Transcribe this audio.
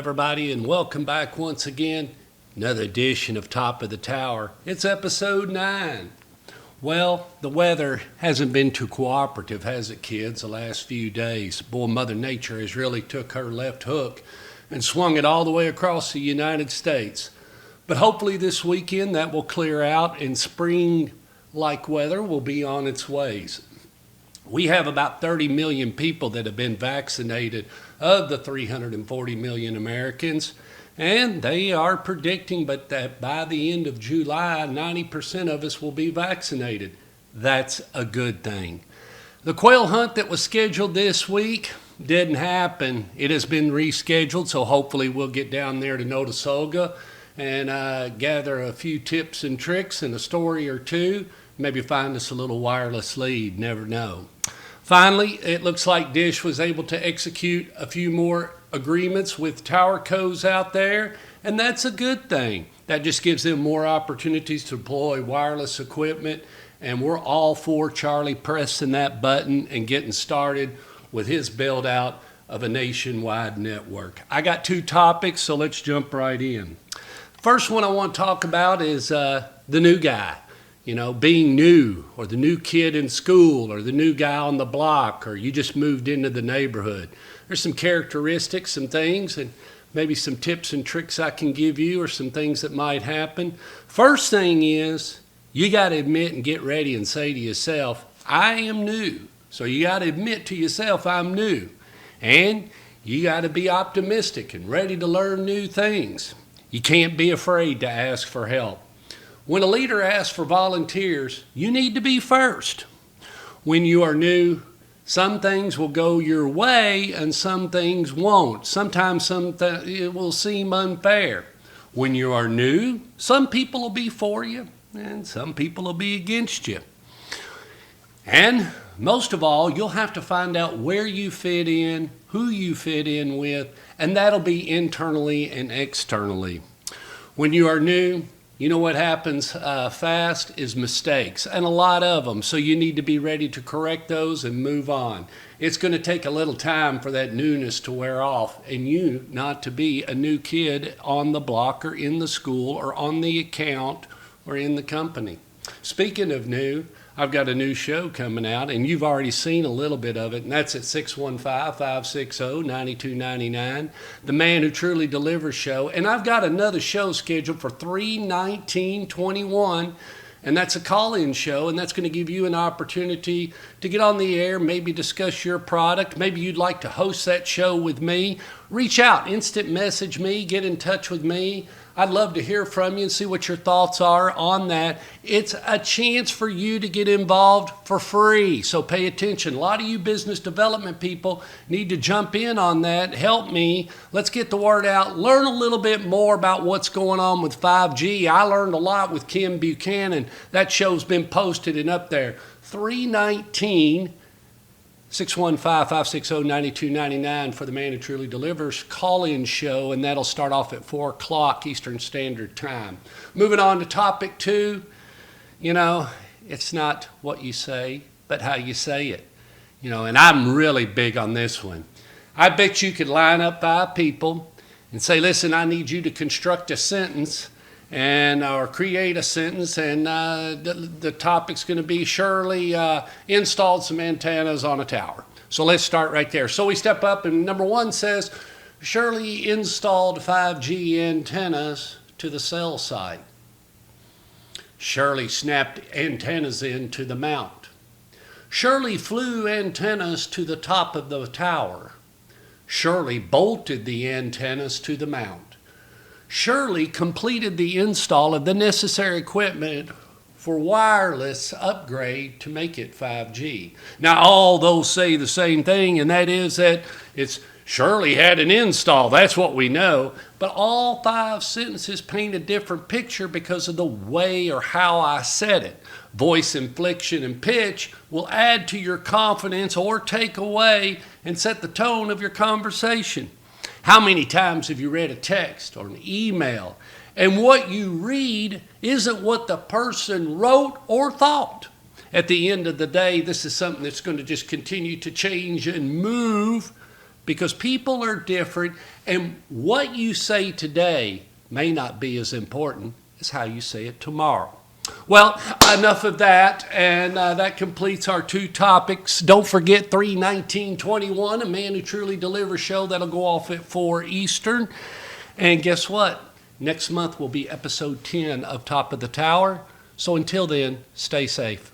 everybody, and welcome back once again. Another edition of Top of the Tower. It's episode 9. Well, the weather hasn't been too cooperative, has it, kids, the last few days? Boy, Mother Nature has really took her left hook and swung it all the way across the United States. But hopefully this weekend that will clear out and spring-like weather will be on its ways. We have about 30 million people that have been vaccinated of the 340 million Americans, and they are predicting that by the end of July, 90% of us will be vaccinated. That's a good thing. The quail hunt that was scheduled this week didn't happen. It has been rescheduled, so hopefully we'll get down there to Notasulga and gather a few tips and tricks and a story or two. Maybe find us a little wireless lead, never know. Finally, it looks like Dish was able to execute a few more agreements with tower co's out there, and that's a good thing. That just gives them more opportunities to deploy wireless equipment, and we're all for Charlie pressing that button and getting started with his build out of a nationwide network. I got 2 topics, so let's jump right in. First one I want to talk about is the new guy. You know, being new, or the new kid in school, or the new guy on the block, or you just moved into the neighborhood. There's some characteristics, some things, and maybe some tips and tricks I can give you, or some things that might happen. First thing is, you got to admit and get ready and say to yourself, I am new. So you got to admit to yourself, I'm new. And you got to be optimistic and ready to learn new things. You can't be afraid to ask for help. When a leader asks for volunteers, you need to be first. When you are new, some things will go your way and some things won't. Sometimes it will seem unfair. When you are new, some people will be for you and some people will be against you. And most of all, you'll have to find out where you fit in, who you fit in with, and that'll be internally and externally. When you are new, you know what happens fast is mistakes, and a lot of them. So you need to be ready to correct those and move on. It's going to take a little time for that newness to wear off and you not to be a new kid on the block or in the school or on the account or in the company. Speaking of new, I've got a new show coming out, and you've already seen a little bit of it, and that's at 615-560-9299, The Man Who Truly Delivers show. And I've got another show scheduled for 3/19/21, and that's a call-in show, and that's going to give you an opportunity to get on the air, maybe discuss your product. Maybe you'd like to host that show with me. Reach out, instant message me, get in touch with me. I'd love to hear from you and see what your thoughts are on that. It's a chance for you to get involved for free, so pay attention. A lot of you business development people need to jump in on that. Help me. Let's get the word out. Learn a little bit more about what's going on with 5G. I learned a lot with Kim Buchanan. That show's been posted and up there. 319 615-560-9299 for The Man Who Truly Delivers call-in show, and that'll start off at 4 o'clock Eastern Standard Time. Moving on to topic 2, you know, it's not what you say, but how you say it. You know, and I'm really big on this one. I bet you could line up 5 people and say, listen, I need you to construct a sentence or create a sentence, and the topic's going to be Shirley installed some antennas on a tower. So let's start right there. So we step up, and number 1 says, Shirley installed 5G antennas to the cell site. Shirley snapped antennas into the mount. Shirley flew antennas to the top of the tower. Shirley bolted the antennas to the mount. Shirley completed the install of the necessary equipment for wireless upgrade to make it 5G. Now, all those say the same thing, and that is that it's Shirley had an install. That's what we know. But all 5 sentences paint a different picture because of the way or how I said it. Voice inflection and pitch will add to your confidence or take away and set the tone of your conversation. How many times have you read a text or an email, and what you read isn't what the person wrote or thought? At the end of the day, this is something that's going to just continue to change and move because people are different, and what you say today may not be as important as how you say it tomorrow. Well, enough of that, and that completes our two topics. Don't forget 3/19/21, a Man Who Truly Delivers show that'll go off at 4 Eastern. And guess what? Next month will be episode 10 of Top of the Tower. So until then, stay safe.